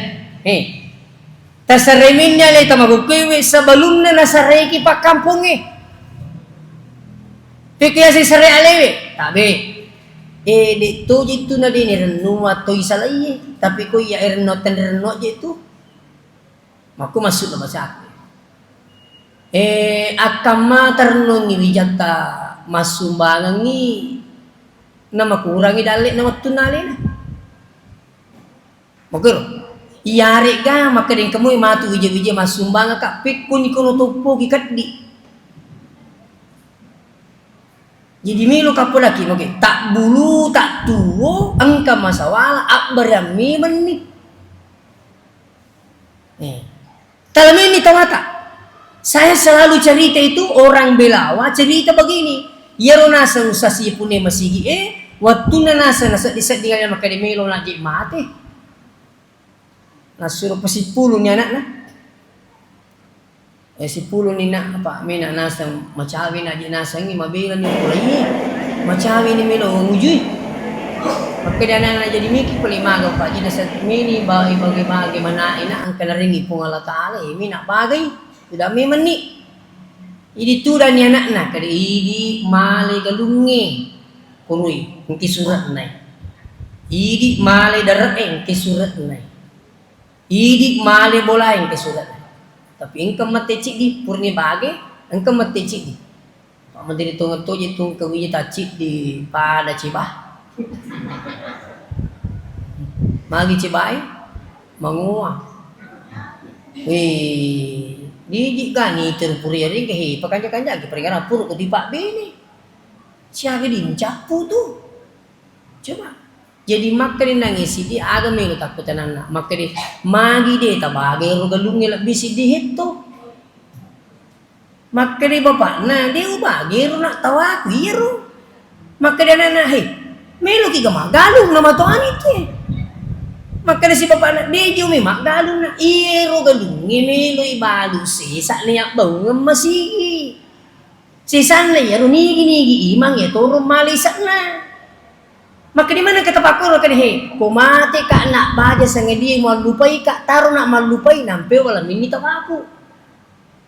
Tasaremin nyalita magukewe sebelumnya nasareki pak kampungnya. Pikir si sare alewe. Tabe. Di tu jitu na din renu atau isalai. Tapi ko ya erno tenreno jitu. Maku masuk na masak. Akama terno ni wijata masumbangan ni na makurangi dalik na matunali na. Makuro. Iyari ka makaring kamu matu wija-wija masumbanga ka pikun ikono tupo gikaddi. Jadi milo kapulaki oke tak bulu tak tuwo angka masawala akbarami menit. Talami ini tawata. Saya selalu cerita itu orang Belawa cerita begini. Yaro nasa usasi pune masigi waktu nasa disadingan makademilo na di mate. Nasuruh pesipuluh ni anak na. Sipuluh ni nak apa? Mina nasa macawi na di nasa ni mabilan ni kulay. Macawi ni milo ngujui. Pagkadana na jadi miki palimaga pa di nasa mini bagi mana ina ang kanaringi pong Allah Taala mina bagay. Tidak memani. Idi tu dan ni anak na kadi idi male galungi. Kurui ngki surat nai. Idi male darat ngki surat nai. Idi male bola yang kesurat. Tapi engkau mati cik di purni bagi, engkau mati cik di. Pak Menteri tunggu tu je tung kewi cik di pada cibah. Magi cibai, mangua. Di gani terpuri ring kehi, pakanja-kanja ke perkara pur ko di pak bini. Siapa di mencapu tu? Coba. Jadi makan nangisi di agak melo takutan anak makan magi deh tabage rogalungnya lebih sedih itu makan bapak nah dia ubah nak tahu aku iru makan anak melo kita magalung nama tuan itu Maka na si bapak na, di jo may magdalo na, iro galung, ngimilo ibalo si, sa niya bau ng masigi. Si san na yaro nigi imang ya turun malisak na. Maka di mana kata pakul kan he, kumate ka na baja sa ngedi mo lupay ka, taro na malupay, nampe wala minita ako.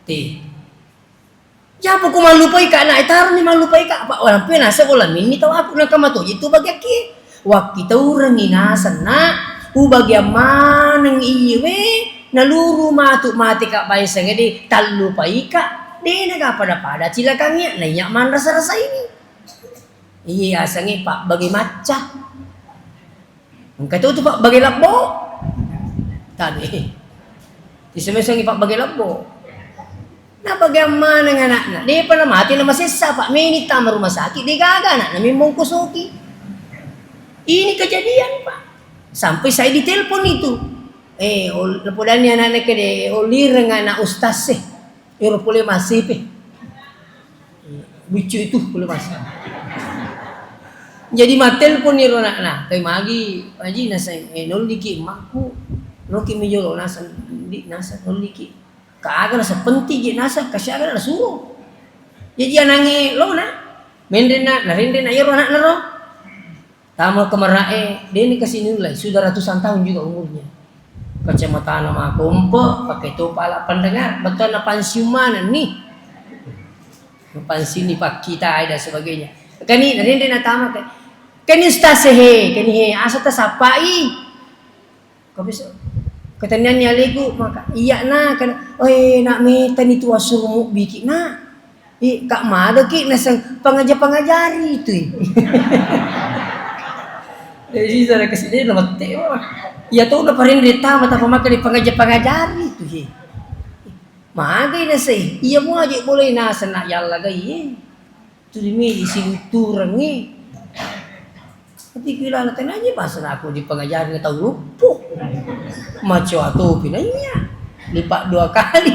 Ti. Japo ko malupay ka na, taro ni malupay ka, pa wala pinasa wala minita ako na kamato, itu bagyaki. Wak kita urang inasan na, ubagyaman ng iwe, naluru mati ka baja sa ngedi, talupay ka. Di nagapada-pada sila kangnya nanya man rasa-rasa ini. Iya sangi pak bagi maca. Engkau tu pak bagi labo. Tadi. Di sangi pak bagi labo. Nah bagaimana ng anak-anak? Di pa na mati na masisa pak minit tama rumah sakit di gaga anak namin mong kusuki. Ini kejadian pak. Sampai saya ditelepon itu. Lepudan niya anak kede olirang anak ustaz sih. Iro boleh masih pe. Lucu itu boleh masih. Jadi matel pun iro nak kay magi aji nasa nol diki maku noki mijolo nasa di nasa nol diki. Kaaga nasa penti je nasa kasyaga na suruh. Jadi anangi lo na menden na iro nak naro. Tamal kemarae dia ni kasih nilai sudah ratusan tahun juga umurnya. Kacamata nama kompo pakai topa ala pendengar betul na pansiuman nih pansiun ni pak kita ada sebagainya kani rende na tama kani ustaz he kani he asa ta sapai ko bisa katanya niya lego maka iya na kan nak meta ni tua suruh biki na kak mado ki nasang pangajari itu jadi saya kesini nama teo ya to na parin dita mata pamakai pangajari itu he. Magay na say, iya mo aja boleh nasa na yalla gay. Tu dimi isinuturang eh. Tapi kilala ka na aja basa na ako di pangajari na tao lupo. Macho ato pinanya. Lipat 2 kali.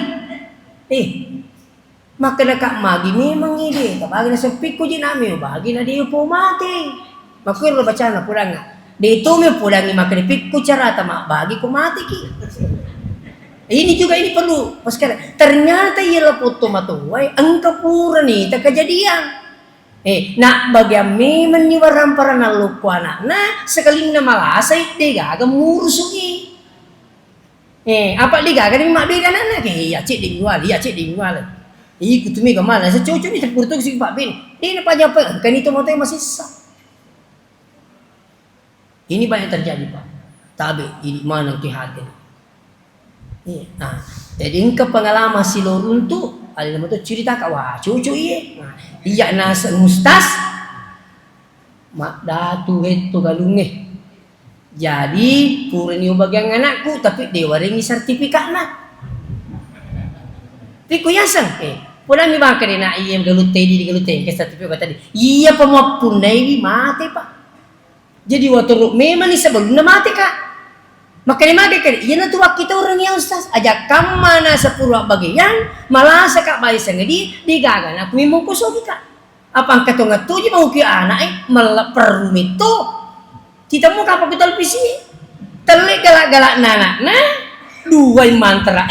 Maka na kak magi memang ini. Kapag nasempik ko din namin, bagi na di po mati. Makuiro baca na pulang nga. Dito may pulang makripik ko cara tama bagi ko mati ki. Ini juga ini perlu. Sekarang ternyata ialah foto matuway ang kapura ni kejadian. Nak bagian memang ni warang para naluko anak na sekaling na malasay tiga gamurusuki. Apa liga kan mak bega anak ke ya cik dingwal. Ikut tumi gamala sa cucu ni terpurtuk si Pak Bin. Ini pa japa kan itu motoy masih sah. Ini banyak terjadi Pak. Tabi ini mana hati. Nah, jadi ke pengalaman si lorun tu, ada nama tu cerita kat wah cucu iya nas mustas, mak datu itu galunge. Jadi purni bagian anakku, tapi dia waringi sertifikat nak. Tiku yasang pulang ni bangka dia nak iya galut tadi ke sertifikat tadi. Iya pemapun ni mati Pak. Jadi waktu memang ni sebelum mati Kak. Makanya iya na tuwa kita orang yang ustaz ajak kamana sepuluh bagian malah sekak bayi sengedi digagan aku mimong kusogi Kak. Apa ang katunga tuji mau ki anak perumit to. Kita mau kapag televisi. Telik galak-galak nanak na dua mantra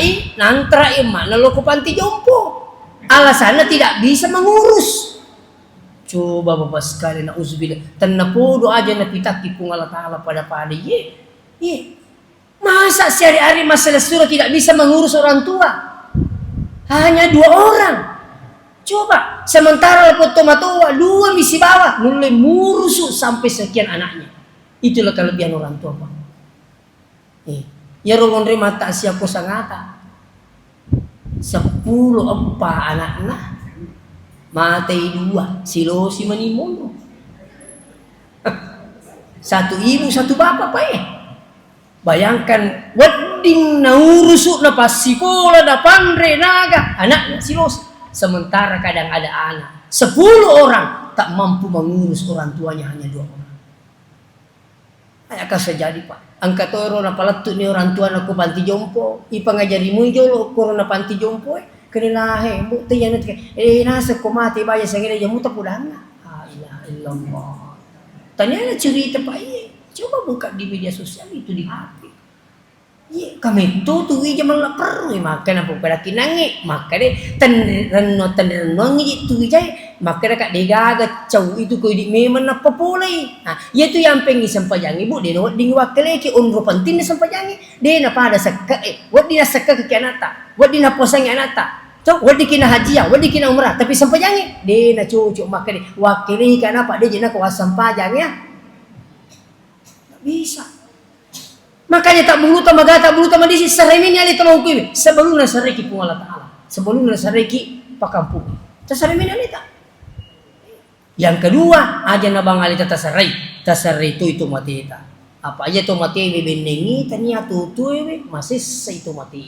mana lo panti jompo. Alasannya tidak bisa mengurus. Coba Bapak sekali nauzubillah. Tenapodo aja na pitak tipung Allah Ta'ala pada ye. Masa sehari-hari masalah surah tidak bisa mengurus orang tua? Hanya 2 orang. Coba, sementara foto matua 2 misi bawah, mulai murusuk sampai sekian anaknya. Itulah kelebihan orang tua Pak. Ya rongon mata siapa sangata. 10 anak-anak. Matai 2, silo si manimono. 1 ibu 1 bapak Pak Bayangkan wedding na urusuk na pasikola na pandre naga anak silos. Sementara kadang ada anak 10 orang tak mampu mengurus orang tuanya hanya 2 orang. Akan sejadi Pak. Angkat orang na palatut ni orang tua na ko panti jompo. Ipangajari mo jolo ko na panti jompo kanilahe mo tiyan nasa ko mati baya sa ngila jamu tapulang na. La ilaha illallah. Tanya na cerita Pak Coba buka di media sosial itu di HP. kami tu ija malah perlu makan apa pada kinangi maka de tanreno ngi tu ija maka dekat degaga cau itu ko di memang apa boleh nah itu yang pengi sampajangi bu de no ding wakale ki unro penting sampajangi de na pada sakka wat dina sakka ke anata wat dina posang anata cok wat dikina haji wat dikina umrah tapi sampajangi de na cucu maka de wakale kana apa de jena ko sampajangi tak bisa. Makanya tak bulu tama disi saremini ali tama hukum sebelum nasareki pun Allah Taala sebelum nasareki pakampung tasaremini ali tak yang kedua aja nabang ali tasarai itu mati ta apa aja tu mati bebenengi tania tu masih itu mati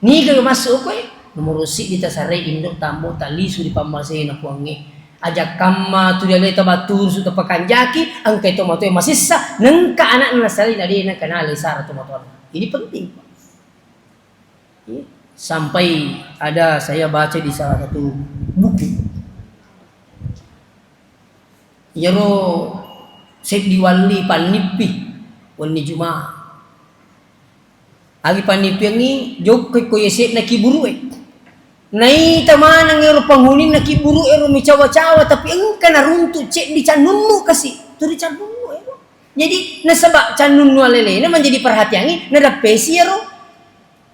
ni ke masuk ko nomor si di tasarai induk tambo tali su di pamase na puangi aja kamma tu dia leta batur su tepakan jaki angka itu moto masih sah nengka anak nasari nadi nak kenal sar tu motor ini penting sampai ada saya baca di salah satu buku yaro Syekh Diwali Panipi wani Jumaah agi Panipi ni jok ko yesek na kiburu nai taman ang ero panghuni na kiburu ero micawa-cawa tapi engka na runtuh cek di canunmu kasih tu di canunmu ero jadi nasabak canunmu alele na menjadi perhatian na dapesi ero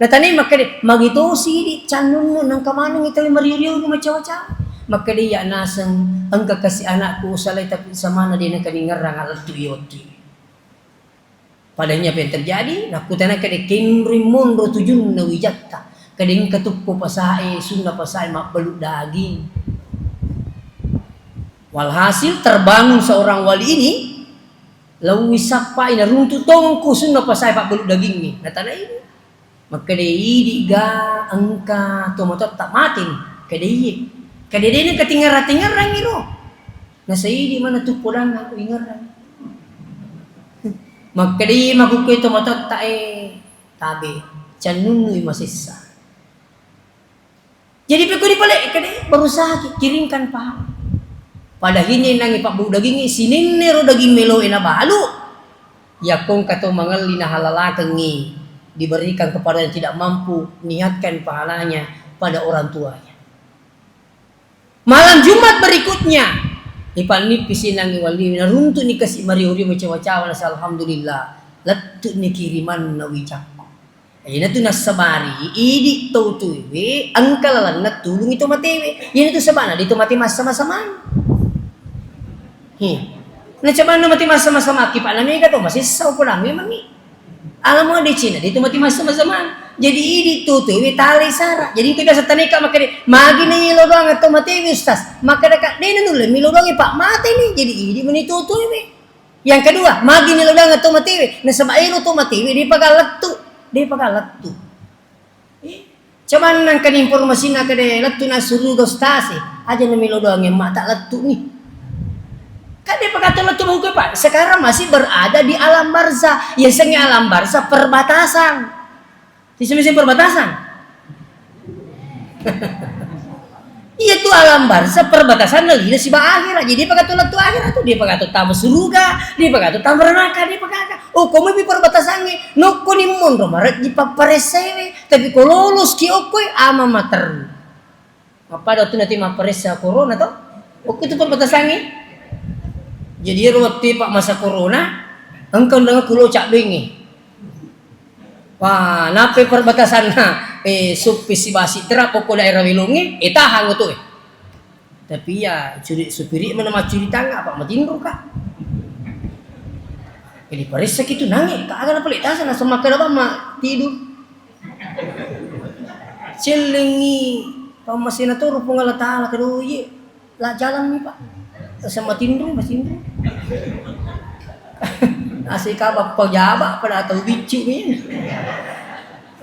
na tanay makade magito si di canunmu nang kamanang itali maririw ko micawa-cawa makade ya nasang ang kakasi anak ko usalay tapi sama na din ang kaningarang alat tuyotu padanya apa yang terjadi nakutana kade kinrimon ro tujun na wijatta kadang ketupo pasae sunna pasae mak beluk daging walhasil terbangun seorang wali ini lawi sapa ina runtuh tongku sunna pasae pak beluk daging ni natana ini maka dei ga angka tomato tak matin kadei ini ketinggaran iro nasai di mana tu pulang aku ingaran maka dei makuke tomato tae tabe canunu masih sah. Jadi pekuri balik kade berusaha kirimkan pahala. Pada hini nangi pak bulu daging sinin nero daging melo ena balu. Ya kong kato mangal lina halala kengi diberikan kepada yang tidak mampu niatkan pahalanya pada orang tuanya. Malam Jumat berikutnya ipan nipis nangi wali runtuh ni kasih mariuri macawa-cawa alhamdulillah letu ni kiriman na wijak. Ina tu nasabari idi tau tu we angkalalan na tulung itu matewe yan itu sabana dito mati mas sama-sama na caman na mati mas sama-sama kipa nami ka to masih saw po nami mangi alam mo di China dito mati mas sama-sama jadi idi tu we tali sara jadi kita biasa tanika makade magi na ilo doang ato matewe ustaz maka dekat de nule milo doang pak mate ni jadi idi menito tu we yang kedua magi nilo doang ato matewe na sabairo to matewe di pagalattu dia pakai letu. Cuman nang kan informasi nak kade letu na suruh dostasi aja namilo doang yang mak tak letu ni. Kan dia pakai letu buku pak. Sekarang masih berada di alam barzah. Ya sengnya alam barzah perbatasan. Di sini perbatasan. Iya tu alam barzah perbatasan lagi si akhirat. Jadi dia pakai letu akhirat tu dia pakai tamu surga, dia pakai tamu neraka, dia pakai oh komo bi perbatasannya no ko ni mon romaret di paparesewe tapi ko lolos ki okoy ama mater apa daw tu nanti maparesa corona to okoy tu perbatasannya jadi waktu pak masa corona engkau dengan kulo cak bengi wah nape perbatasan na supisi basi terap poko daerah wilungi tahan tu tapi ya curi supiri mana macuri tangga pak matinro kak jadi parisa gitu nangis, tak ada apa letasan asal makan apa mak tidur. Celengi, masih na turu pun Allah Taala kedu ye, lah jalan ni pak, sama tidur masih tidur. Asal kabak pejabak pada atau bicu ni.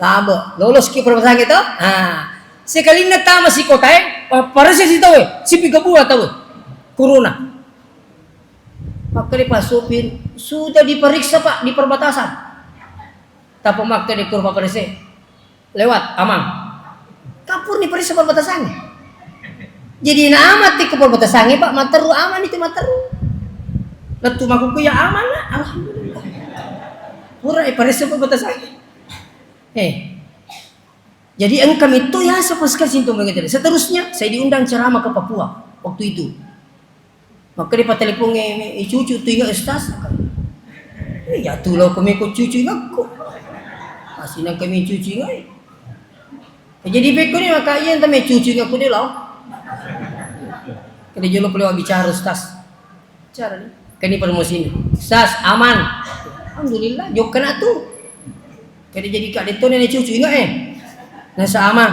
Labo, lolos ki perbatasan kita. Sekali na tama si kota parisa si tahu, si pigabuha tahu, corona. Maka di pasupin sudah diperiksa pak di perbatasan. Tapi makta di kurva perese lewat aman. Kapur di periksa perbatasannya. Jadi na amat di perbatasannya pak materu aman itu materu. Letu makuku ya aman lah alhamdulillah. Pura periksa perbatasannya. Jadi kami itu ya sekali itu mengerti. Seterusnya saya diundang ceramah ke Papua waktu itu. Maka dia telepon cucu tu ingat ustaz. Ya tu lah kami ikut cucu ingat kok. Masih nak kami cucu ingat. Jadi beku ni maka ia entah cucu ingat aku dia lah. Kena jolo perlu bicara ustaz. Bicara ni. Kini promosi ni. Ustaz aman. Alhamdulillah jok kena tu. Kena jadi kat deton ni cucu ingat Nasa aman.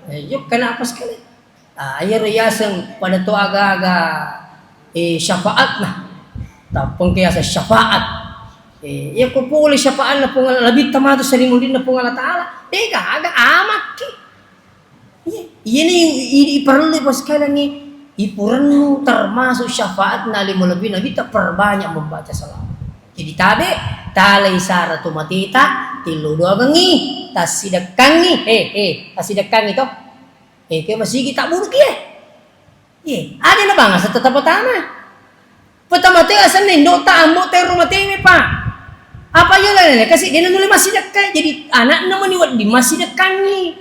Yuk kena apa sekali. Ayah riasan pada tu agak-agak syafaat lah. Tak pengkiasa syafaat. Ya ko boleh syafaat na pungal lebih tamatu sering mundin na pungal Taala. Teka agak amat ki. Ini perlu pas sekali ni ipuranu termasuk syafaat na lima lebih nabi tak perbanyak membaca salam. Jadi tabe talai saratu matita tilu dua bengi tasidakangi tasidakangi toh ke masih kita buruk ada na bang sa tetap pertama teh asan nindo tamu teh rumah teh pak apa ya lah kasi dia nulis masih dekat jadi anak naman niwat di masih dekangi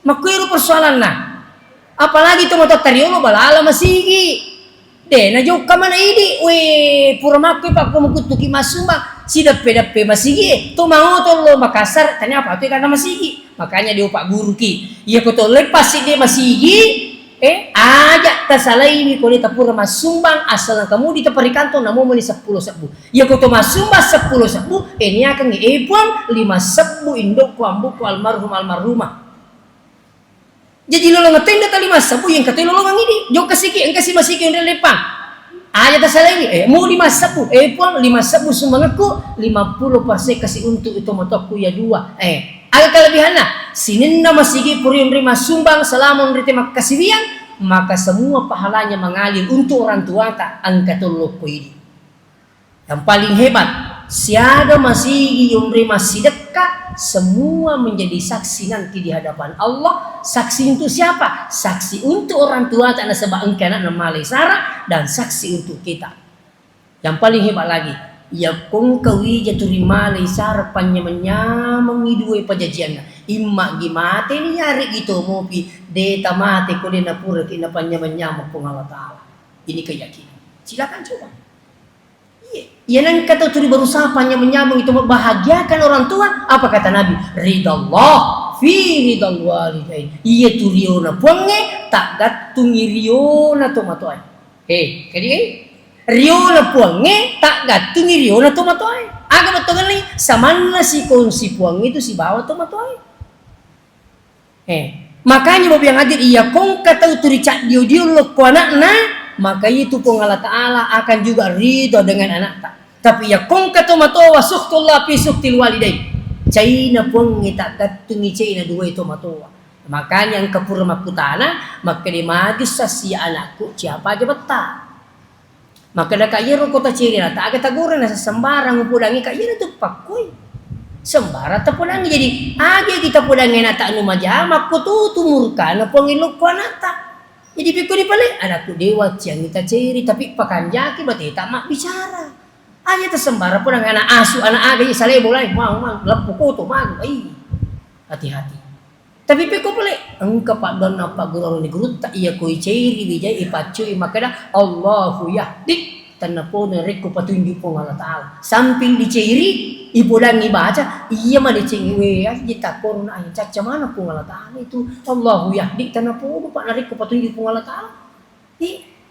makuiro persoalan nah apalagi tu motor teriolo balala masih na jauh ka mana ini pura makwe pak kumukutuki masumba si dape masigi to mau to lo Makassar tanya apa tu karena masigi makanya dia pak guru ki ya ko to lepas si dia masigi ajak tasalaimi ko dia pura masumbang asal kamu di teperikanto namo meni 10 sebu ya ko to masumba 10 sebu ini akan ngeepon 5 sebu indok ko ambu ko almarhumah jadi lo ngetenda tali masa bu yang katanya lo ngidi jauh kesiki engkau si masiki yang depan aja tersalah ini mau 5 sebu pun 5 sebu semangatku 50% kasih untuk itu motoku ya 2 agak kelebihan lah sininna masiki puri yang terima sumbang selama menerima kasihian maka semua pahalanya mengalir untuk orang tua tak angkat lo ini yang paling hebat siaga masih yang terima sedekah semua menjadi saksi nanti di hadapan Allah. Saksi untuk siapa? Saksi untuk orang tua tak ada sebab engkau anak nama Sara dan saksi untuk kita. Yang paling hebat lagi, ya kong kawi jaturi malai Sara panyamanya mengidui pajajiannya. Imma gimate ni nyari gitu mopi deta mate ko dina pura kina panyamanya Allah Taala. Ini keyakinan. Silakan coba. Ya nang kata turi berusaha menyambung itu membahagiakan orang tua. Apa kata Nabi? Ridallah fi ridal walidain. Iya turiona puange tak gatungi riona tomatoy. Kadi riona puange tak gatungi riona tomatoy. Aga betul ni samana si kongsi puang itu si bawa tomatoy. Makanya babi yang hadir iya kong kata turi cak dio lo ku anakna maka itu pun Allah Ta'ala akan juga ridho dengan anak tak. Tapi ya kong kata matowa suhtullah fi suhtil walidain. Caina pun ngita katungi caina dua itu matowa. Makanya yang kepura makutana maka di magis sa si anakku siapa aja betah. Maka dah kaya kota ciri tak agak taguran sa sembarang upudangi kaya itu pakui. Sembarang tapudangi jadi age kita pudangi anak tak numaja makku tu tumurkan pengiluk ku anak tak. Jadi pikir di balik anakku dewa yang kita ciri tapi pakanjaki berarti tak mak bicara. Aja tersembara pun anak asu anak aga saleh boleh mau lepuk tu mau hati-hati. Tapi pikir balik engkau pak don apa guru ni guru tak iya koi ciri bijai ipacu makada Allahu yahdi tanapun reku petunjuk pun Allah Taala. Samping diciri ibu dangi baca iya mah diciri we kita pun ayat caca mana pun Allah Taala itu Allahu yahdi tanapun pak reku petunjuk pun Allah Taala.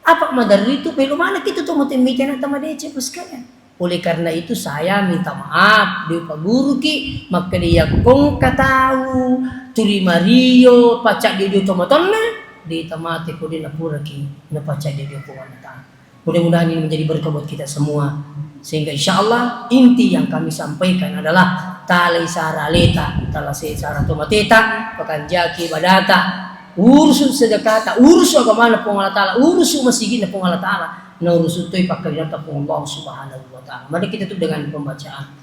Apa madari itu pelu mana kita tu mau tembikan atau madece sekalian. Oleh karena itu saya minta maaf di Pak Guru ki maka dia kong katau turi Mario pacak dia tomatonna di tamate ko din apura ki na pacak dia puwanata. Mudah-mudahan ini menjadi berkah buat kita semua sehingga insyaallah inti yang kami sampaikan adalah talai sara leta talai sara tomateta pakanjaki badata urus sedekata urus agama na pong Allah Taala urus masjid na pong Allah Taala na urus ito'y pagkalimutan po Allah subhanahu wa ta'ala. Mari kita tutup dengan pembacaan.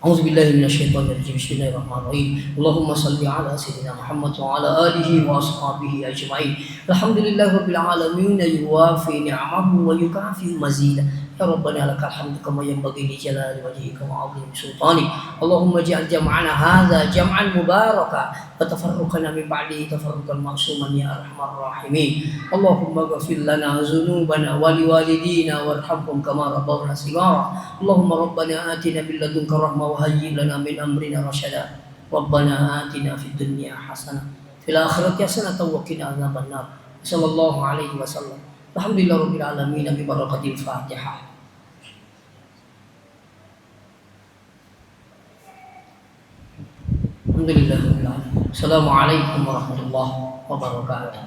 A'udzubillahi minasyaitonirrajim. Bismillahirrahmanirrahim. Allahumma salli ala sayyidina Muhammad wa ala alihi wa ashabihi ajma'in. Alhamdulillahirabbil alamin yuwafi ni'amahu wa yukafi mazidah. يا ربنا لك الحمد كما ينبغي لجلال وجهك وعظيم سلطانك. اللهم اجعل جمعنا هذا جمعا مباركا وتفرقنا من بعده تفرقا معصوما يا ارحم الراحمين. اللهم اغفر لنا ذنوبنا ولوالدينا وارحمهم كما ربونا صغارا. اللهم ربنا آتنا من لدنك رحمة وهيئ لنا من أمرنا رشدا. ربنا آتنا في الدنيا حسنة في الآخرة حسنة وقنا عذاب النار. صلى الله عليه وسلم. الحمد لله رب العالمين ببركة الفاتحة. الحمد لله رب العالمين. السلام عليكم ورحمة الله وبركاته.